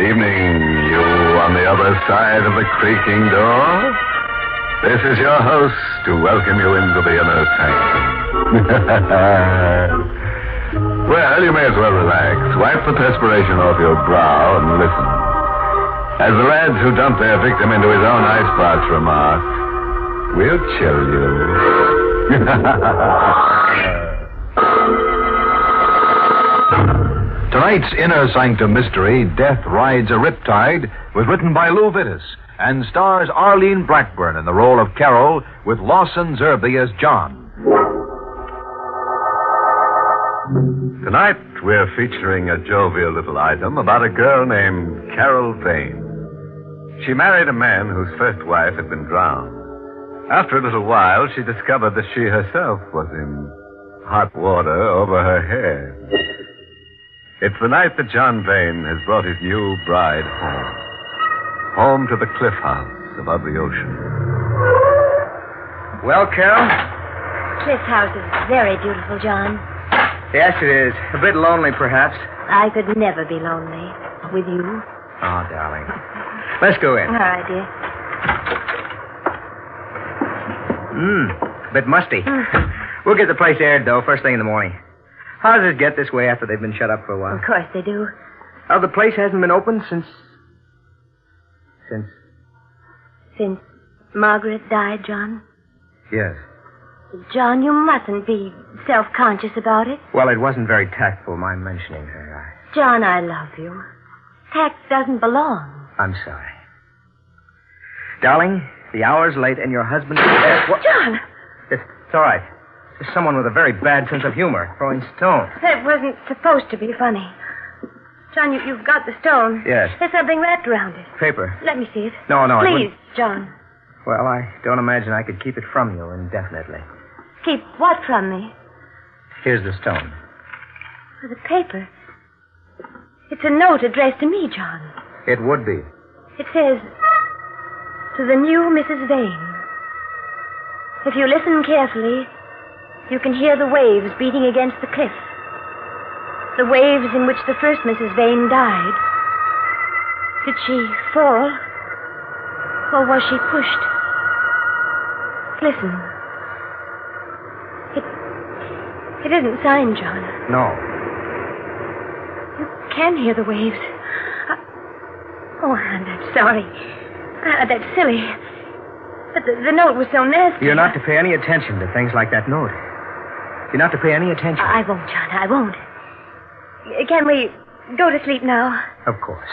evening, you on the other side of the creaking door. This is your host to welcome you into the inner sanctum. Well, you may as well relax. Wipe the perspiration off your brow and listen. As the lads who dumped their victim into his own icebox remarked, we'll chill you. Tonight's Inner Sanctum mystery, Death Rides a Riptide, was written by Lou Vittis and stars Arlene Blackburn in the role of Carol with Lawson Zerby as John. Tonight, we're featuring a jovial little item about a girl named Carol Vane. She married a man whose first wife had been drowned. After a little while, she discovered that she herself was in hot water over her head. It's the night that John Vane has brought his new bride home. Home to the cliff house above the ocean. Well, Carol? Cliff House is very beautiful, John. Yes, it is. A bit lonely, perhaps. I could never be lonely with you. Oh, darling. Let's go in. All right, dear. A bit musty. We'll get the place aired, though, first thing in the morning. How does it get this way after they've been shut up for a while? Of course they do. Oh, the place hasn't been open since Margaret died, John? Yes. John, you mustn't be self-conscious about it. Well, it wasn't very tactful, my mentioning her. John, I love you. Tact doesn't belong. I'm sorry. Darling, the hour's late and your husband... What? John! It's all right. There's someone with a very bad sense of humor throwing stones. That wasn't supposed to be funny. John, you've got the stone. Yes. There's something wrapped around it. Paper. Let me see it. No. Please, John. Well, I don't imagine I could keep it from you indefinitely. Keep what from me? Here's the stone. Oh, the paper. It's a note addressed to me, John. It would be. It says, to the new Mrs. Vane. If you listen carefully, you can hear the waves beating against the cliff. The waves in which the first Mrs. Vane died. Did she fall? Or was she pushed? Listen. It isn't signed, John. No. You can hear the waves. I'm sorry. That's silly. But the note was so nasty. You're not to pay any attention to things like that note. You're not to pay any attention. I won't, John. I won't. Can we go to sleep now? Of course.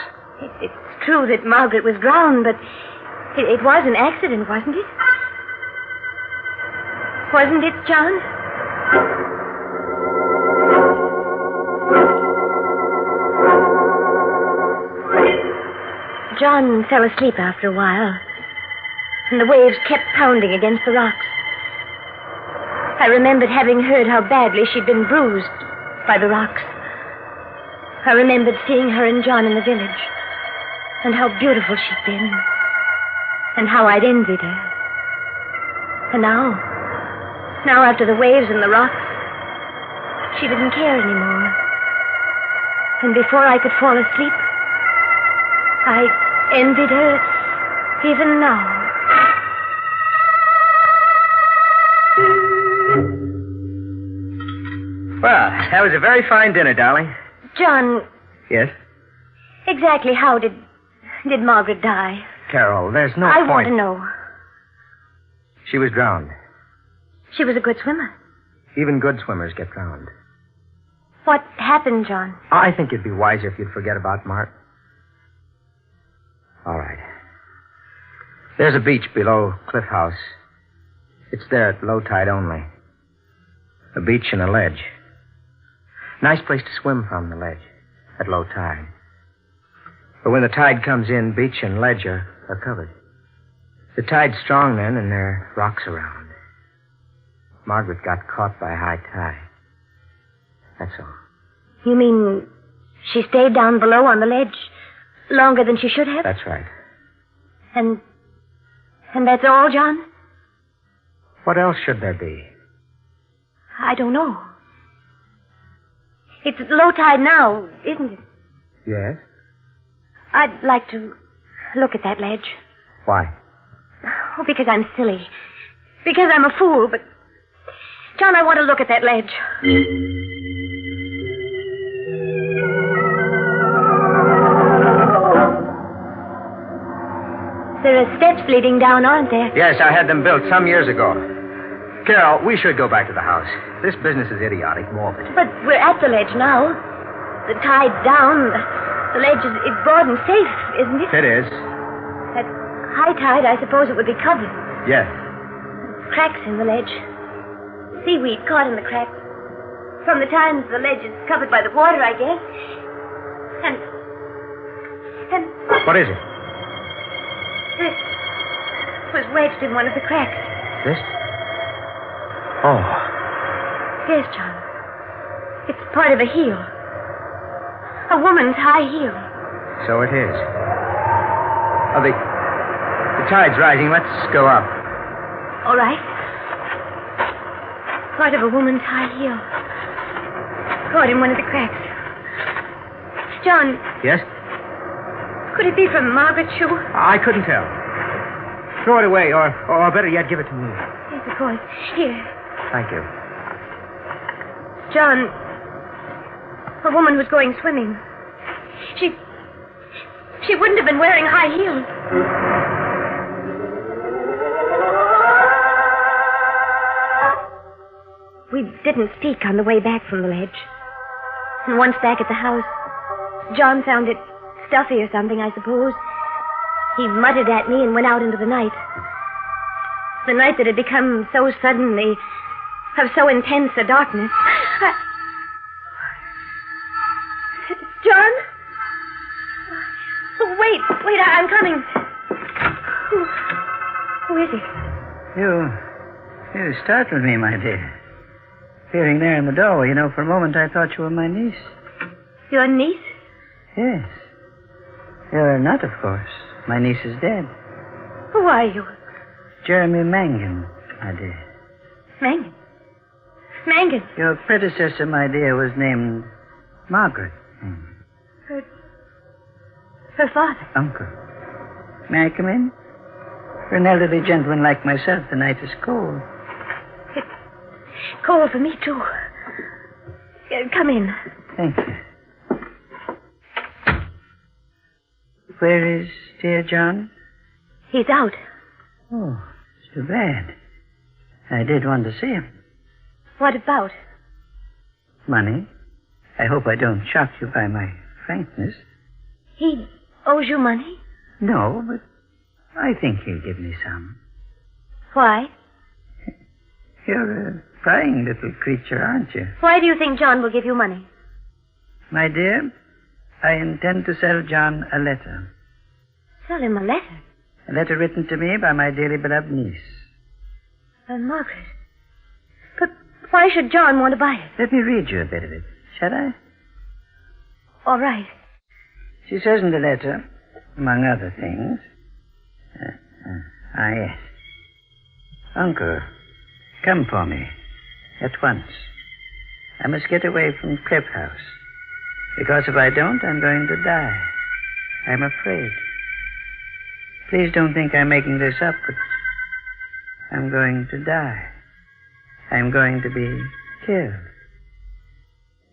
It's true that Margaret was drowned, but it was an accident, wasn't it? Wasn't it, John? John fell asleep after a while, and the waves kept pounding against the rocks. I remembered having heard how badly she'd been bruised by the rocks. I remembered seeing her and John in the village, and how beautiful she'd been, and how I'd envied her. And now after the waves and the rocks, she didn't care anymore. And before I could fall asleep, I envied her even now. Well, that was a very fine dinner, darling. John... Yes? Exactly how did Margaret die? Carol, there's no I point. want to know. She was drowned. She was a good swimmer. Even good swimmers get drowned. What happened, John? I think it'd be wiser if you'd forget about Mark. All right. There's a beach below Cliff House. It's there at low tide only. A beach and a ledge. Nice place to swim from, the ledge, at low tide. But when the tide comes in, beach and ledge are covered. The tide's strong then, and there are rocks around. Margaret got caught by high tide. That's all. You mean she stayed down below on the ledge longer than she should have? That's right. And that's all, John? What else should there be? I don't know. It's low tide now, isn't it? Yes. I'd like to look at that ledge. Why? Oh, because I'm silly. Because I'm a fool, but... John, I want to look at that ledge. There are steps leading down, aren't there? Yes, I had them built some years ago. Carol, we should go back to the house. This business is idiotic, morbid. But we're at the ledge now. The tide's down. The ledge is broad and safe, isn't it? It is. At high tide, I suppose it would be covered. Yes. Cracks in the ledge. Seaweed caught in the cracks. From the times the ledge is covered by the water, I guess. And... What is it? This was wedged in one of the cracks. This? Oh. Yes, John. It's part of a heel. A woman's high heel. So it is. Oh, the tide's rising. Let's go up. All right. Part of a woman's high heel. Caught in one of the cracks. John. Yes? Could it be from Margaret's shoe? I couldn't tell. Throw it away, or better yet, give it to me. Yes, of course. Here. Thank you. John, a woman was going swimming. She wouldn't have been wearing high heels. We didn't speak on the way back from the ledge. And once back at the house, John found it stuffy or something, I suppose. He muttered at me and went out into the night. The night that had become so suddenly, of so intense a darkness. John? Oh, wait, I'm coming. Who is it? You startled me, my dear. Appearing there in the doorway, for a moment I thought you were my niece. Your niece? Yes. You're not, of course. My niece is dead. Who are you? Jeremy Mangan, my dear. Mangan? Mangan? Your predecessor, my dear, was named Margaret. Her father? Uncle. May I come in? For an elderly gentleman like myself, the night is cold. It's cold for me, too. Come in. Thank you. Where is dear John? He's out. Oh, it's too bad. I did want to see him. What about? Money. I hope I don't shock you by my frankness. He owes you money? No, but I think he'll give me some. Why? You're a prying little creature, aren't you? Why do you think John will give you money? My dear, I intend to sell John a letter. Sell him a letter? A letter written to me by my dearly beloved niece. Margaret. But why should John want to buy it? Let me read you a bit of it, shall I? All right. She says in the letter, among other things... yes. Uncle, come for me. At once. I must get away from Cliff House. Because if I don't, I'm going to die. I'm afraid. Please don't think I'm making this up, but I'm going to die. I'm going to be killed.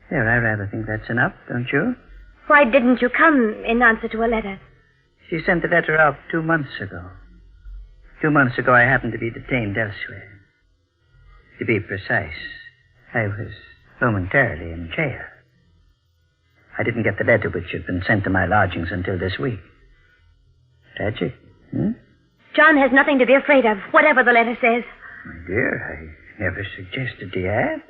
There, I rather think that's enough, don't you? Why didn't you come in answer to a letter? She sent the letter out 2 months ago. 2 months ago, I happened to be detained elsewhere. To be precise, I was momentarily in jail. I didn't get the letter which had been sent to my lodgings until this week. Tragic, hmm? John has nothing to be afraid of, whatever the letter says. My dear, I never suggested he had.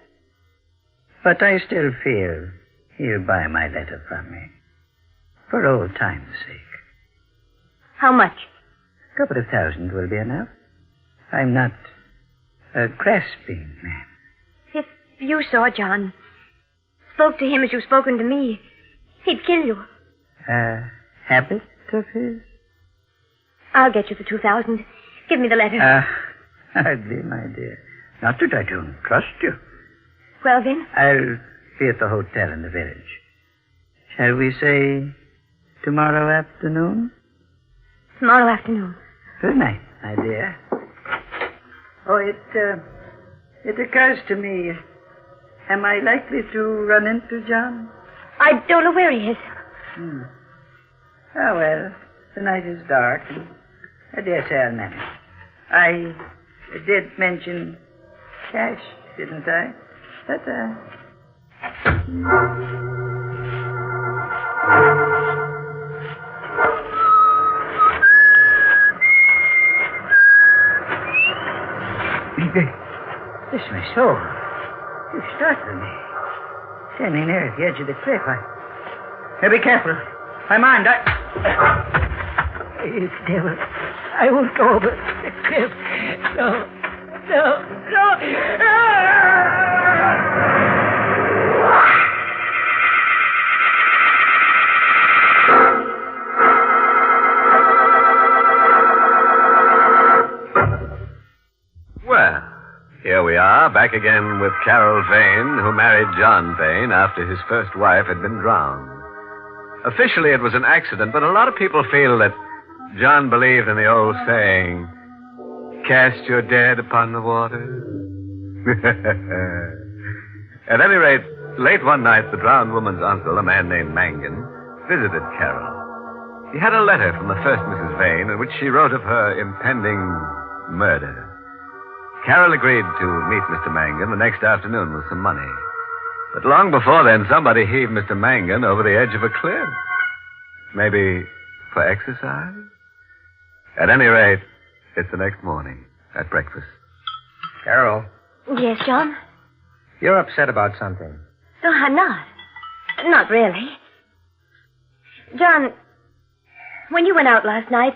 But I still feel he'll buy my letter from me. For old time's sake. How much? A couple of $1,000 will be enough. I'm not a grasping man. If you saw John, spoke to him as you've spoken to me, he'd kill you. A habit of his? I'll get you the $2,000. Give me the letter. Hardly, my dear. Not that I don't trust you. Well, then? I'll be at the hotel in the village. Shall we say tomorrow afternoon? Tomorrow afternoon. Good night, my dear. Oh, it occurs to me. Am I likely to run into John? I don't know where he is. Oh, well, the night is dark. I dare say I'll manage. I did mention cash, didn't I? But, Bless my soul. You startled me. Standing there at the edge of the cliff, Now be careful. My mind, You devil. I won't go over the cliff. No. Well, here we are, back again with Carol Vane, who married John Vane after his first wife had been drowned. Officially, it was an accident, but a lot of people feel that John believed in the old saying, cast your dead upon the water. At any rate, late one night, the drowned woman's uncle, a man named Mangan, visited Carol. He had a letter from the first Mrs. Vane in which she wrote of her impending murder. Carol agreed to meet Mr. Mangan the next afternoon with some money. But long before then, somebody heaved Mr. Mangan over the edge of a cliff. Maybe for exercise? At any rate, it's the next morning at breakfast. Carol, Yes, John? you're upset about something. No, I'm not. Not really. John, when you went out last night,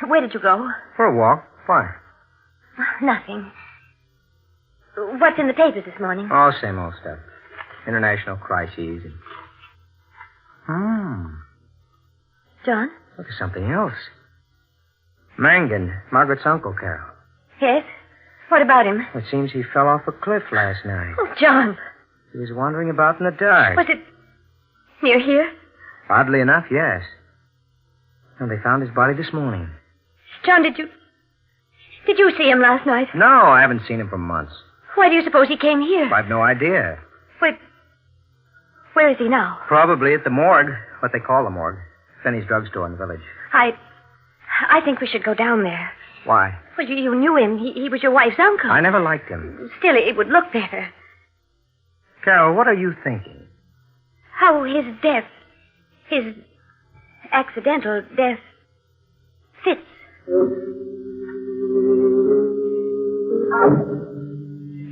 where did you go? For a walk. Why? Nothing. What's in the papers this morning? Oh, same old stuff. International crises. John? Look at something else. Mangan, Margaret's uncle, Carol. Yes? What about him? It seems he fell off a cliff last night. Oh, John. He was wandering about in the dark. Was it near here? Oddly enough, yes. And they found his body this morning. John, did you see him last night? No, I haven't seen him for months. Why do you suppose he came here? I've no idea. Where is he now? Probably at the morgue. What they call the morgue. Finney's drugstore in the village. I think we should go down there. Why? Well, you knew him. He was your wife's uncle. I never liked him. Still, it would look better. Carol, what are you thinking? How his death, his accidental death, fits.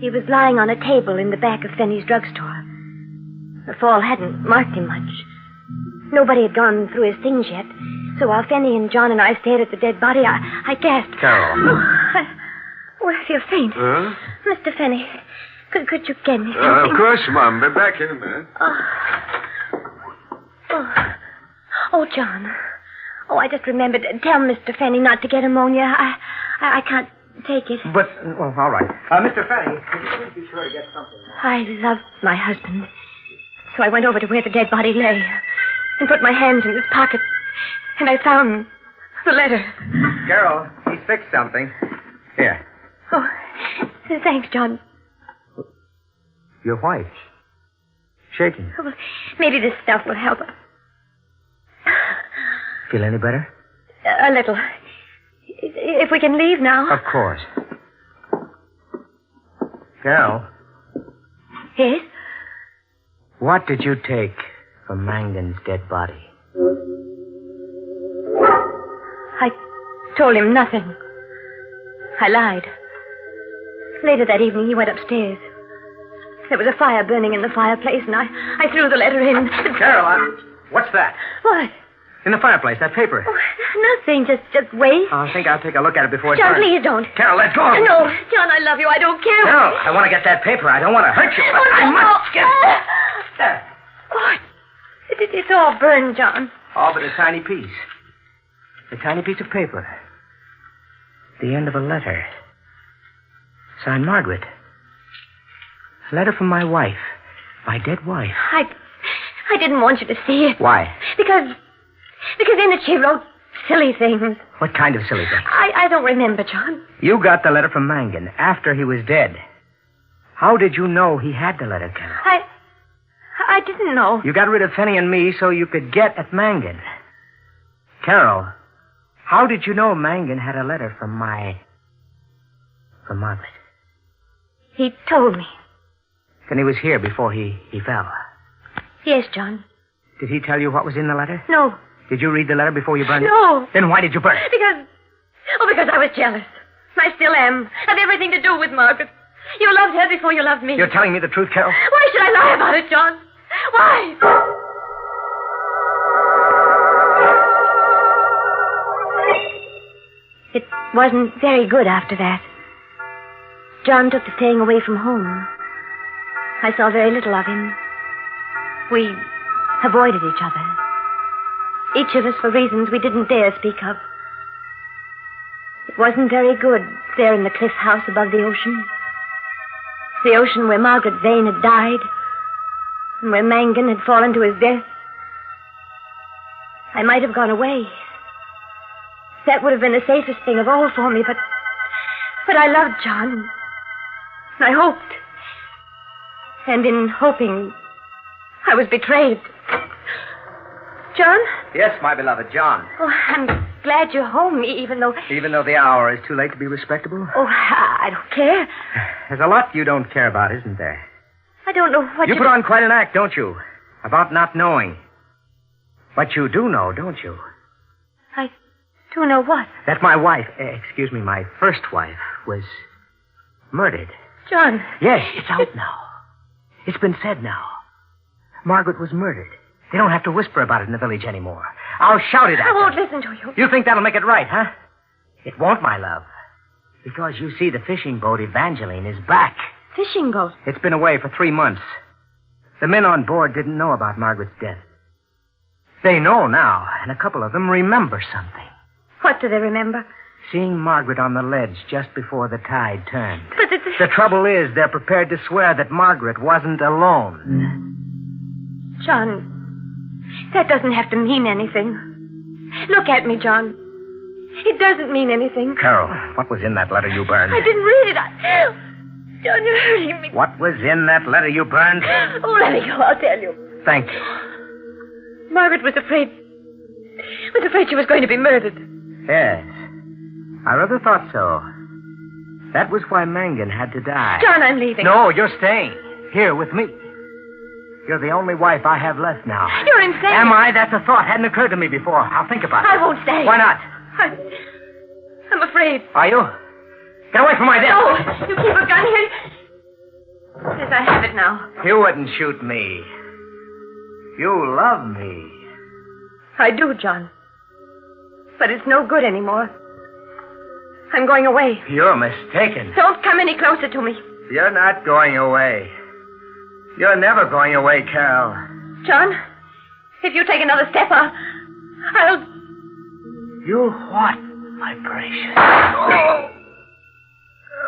He was lying on a table in the back of Finney's drugstore. The fall hadn't marked him much. Nobody had gone through his things yet. So while Finney and John and I stared at the dead body, I gasped. Carol. I feel faint. Huh? Mr. Finney, could you get me something? Of course, Mom. Be back in a minute. Oh, John. Oh, I just remembered. Tell Mr. Finney not to get pneumonia. I can't take it. But, well, all right. Mr. Finney, could you please be sure to get something? I loved my husband. So I went over to where the dead body lay and put my hands in his pockets, and I found the letter. Carol, he's fixed something. Here. Oh, thanks, John. Your wife. Shaking. Oh, well, maybe this stuff will help. Feel any better? A little. If we can leave now. Of course. Carol, Yes? what did you take from Mangan's dead body? I told him nothing. I lied. Later that evening, he went upstairs. There was a fire burning in the fireplace, and I threw the letter in. Carol, what's that? What? In the fireplace, that paper. Oh, nothing. Just wait. I think I'll take a look at it before it John, burns. please don't. Carol, let go. No, John, I love you. I don't care. No, I want to get that paper. I don't want to hurt you. But I must get it. There. What? It's all burned, John. All but a tiny piece. A tiny piece of paper. The end of a letter. Signed Margaret. A letter from my wife. My dead wife. I didn't want you to see it. Why? Because Because in it she wrote silly things. What kind of silly things? I don't remember, John. You got the letter from Mangan after he was dead. How did you know he had the letter, Carol? I didn't know. You got rid of Fanny and me so you could get at Mangan. Carol, how did you know Mangan had a letter from Margaret? He told me. Then he was here before he fell. Yes, John. Did he tell you what was in the letter? No. Did you read the letter before you burned it? No. Then why did you burn it? Because I was jealous. I still am. Of everything to do with Margaret. You loved her before you loved me. You're telling me the truth, Carol? Why should I lie about it, John? Why? It wasn't very good after that. John took to staying away from home. I saw very little of him. We avoided each other. Each of us for reasons we didn't dare speak of. It wasn't very good there in the cliff house above the ocean. The ocean where Margaret Vane had died, and where Mangan had fallen to his death. I might have gone away. That would have been the safest thing of all for me, but I loved John. I hoped. And in hoping, I was betrayed. John? Yes, my beloved John. Oh, I'm glad you're home, even though... Even though the hour is too late to be respectable? Oh, I don't care. There's a lot you don't care about, isn't there? I don't know what you put on quite an act, don't you? About not knowing. But you do know, don't you? I do know what? That my wife, my first wife, was murdered. John. Yes, it's out now. It's been said now. Margaret was murdered. They don't have to whisper about it in the village anymore. I'll shout it at I won't them. listen to you. You think that'll make it right, huh? It won't, my love. Because you see, the fishing boat Evangeline is back. Fishing boat? It's been away for 3 months. The men on board didn't know about Margaret's death. They know now, and a couple of them remember something. What do they remember? Seeing Margaret on the ledge just before the tide turned. But the trouble is, they're prepared to swear that Margaret wasn't alone. John, that doesn't have to mean anything. Look at me, John. It doesn't mean anything. Carol, what was in that letter you burned? I didn't read it. John, you're hurting me. What was in that letter you burned? Oh, let me go. I'll tell you. Thank you. Margaret was afraid she was going to be murdered. Yes. I rather thought so. That was why Mangan had to die. John, I'm leaving. No, you're staying. Here with me. You're the only wife I have left now. You're insane. Am I? That's a thought. Hadn't occurred to me before. I'll think about it. I won't stay. Why not? I'm afraid. Are you? Get away from my desk. No, you keep a gun here. Yes, I have it now. You wouldn't shoot me. You love me. I do, John. But it's no good anymore. I'm going away. You're mistaken. Don't come any closer to me. You're not going away. You're never going away, Carol. John, if you take another step, I'll... You what, my precious? Oh.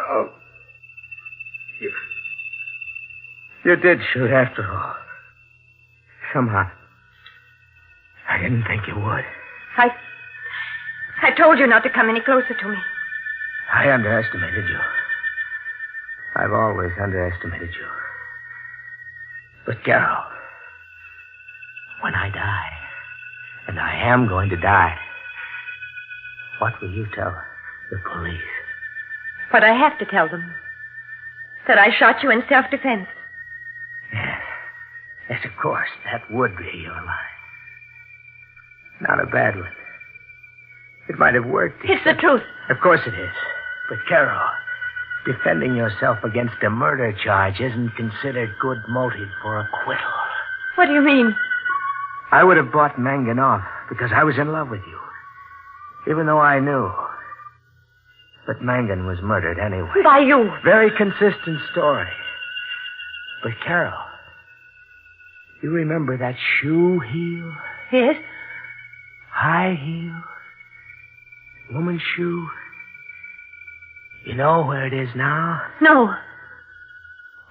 Oh. You did shoot after all. Somehow. I didn't think you would. I told you not to come any closer to me. I underestimated you. I've always underestimated you. But, Carol, when I die, and I am going to die, what will you tell the police? But I have to tell them. That I shot you in self-defense. Yes. Yes, of course. That would be your lie. Not a bad one. It might have worked. It's the truth. Of course it is. But, Carol, defending yourself against a murder charge isn't considered good motive for acquittal. What do you mean? I would have bought Mangan off because I was in love with you. Even though I knew. But Mangan was murdered anyway. By you. Very consistent story. But, Carol, you remember that shoe heel? Yes. High heel. Woman's shoe. You know where it is now? No.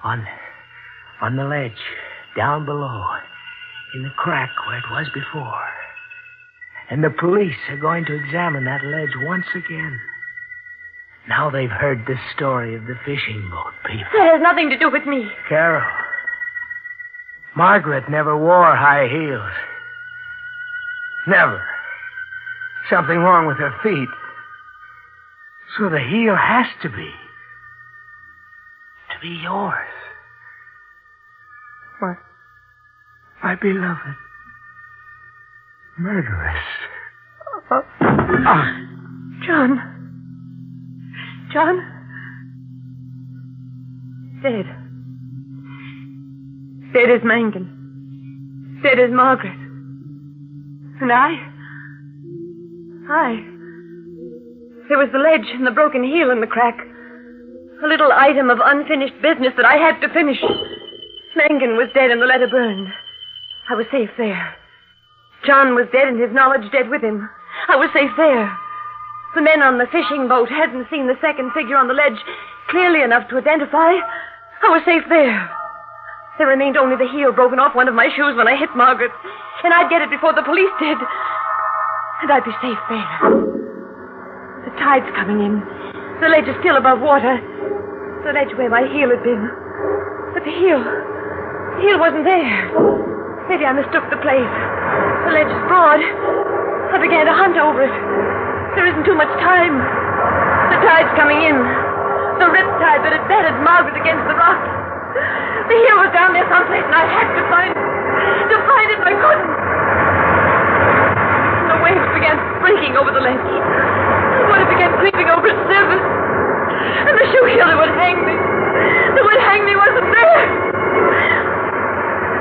On the ledge, down below, in the crack where it was before. And the police are going to examine that ledge once again. Now they've heard the story of the fishing boat people. That has nothing to do with me. Carol, Margaret never wore high heels. Never. Something wrong with her feet. So the heel has to be yours. My beloved. Murderess. John. Dead. Dead is Mangan. Dead is Margaret. And I. There was the ledge and the broken heel in the crack. A little item of unfinished business that I had to finish. Mangan was dead and the letter burned. I was safe there. John was dead and his knowledge dead with him. I was safe there. The men on the fishing boat hadn't seen the second figure on the ledge clearly enough to identify. I was safe there. There remained only the heel broken off one of my shoes when I hit Margaret. And I'd get it before the police did. And I'd be safe there. The tide's coming in. The ledge is still above water. The ledge where my heel had been. But the heel wasn't there. Maybe I mistook the place. The ledge is broad. I began to hunt over it. There isn't too much time. The tide's coming in. The riptide that had battered Margaret against the rocks. The heel was down there someplace, and I had to find it. To find it, but I couldn't. And the waves began breaking over the ledge. The water began creeping over its surface. And the shoe heel that would hang me. Wasn't there.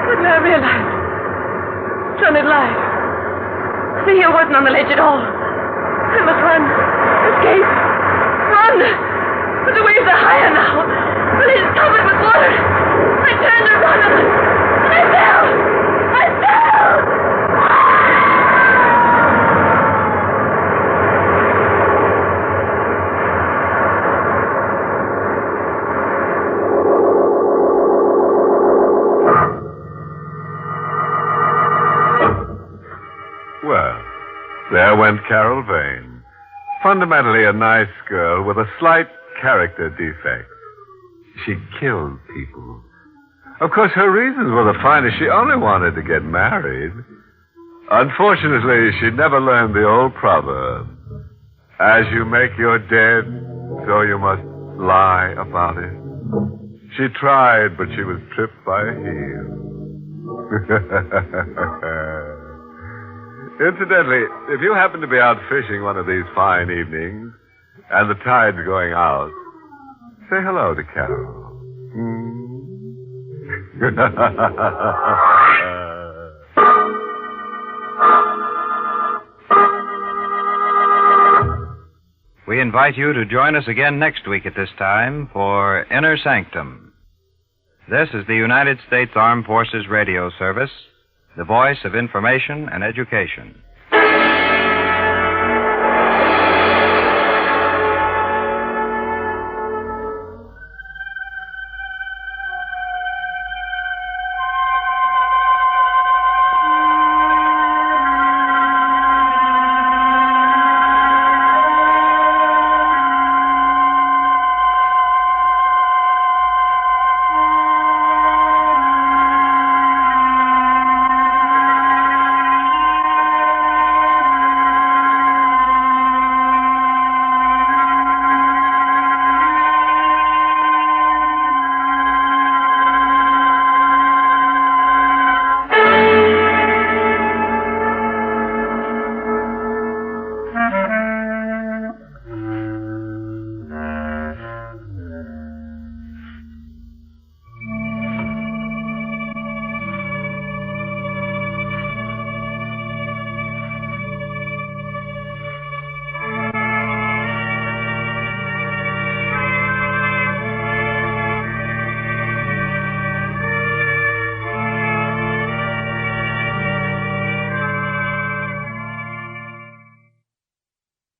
But then I realized. John had lied. The heel wasn't on the ledge at all. I must run. Escape. Run. But the waves are higher now. The ledge is covered with water. I turned to run and I fell. Well, there went Carol Vane. Fundamentally a nice girl with a slight character defect. She killed people. Of course, her reasons were the finest. She only wanted to get married. Unfortunately, she never learned the old proverb. As you make your dead, so you must lie about it. She tried, but she was tripped by a heel. Incidentally, if you happen to be out fishing one of these fine evenings, and the tide's going out, say hello to Carol. We invite you to join us again next week at this time for Inner Sanctum. This is the United States Armed Forces Radio Service, the voice of information and education.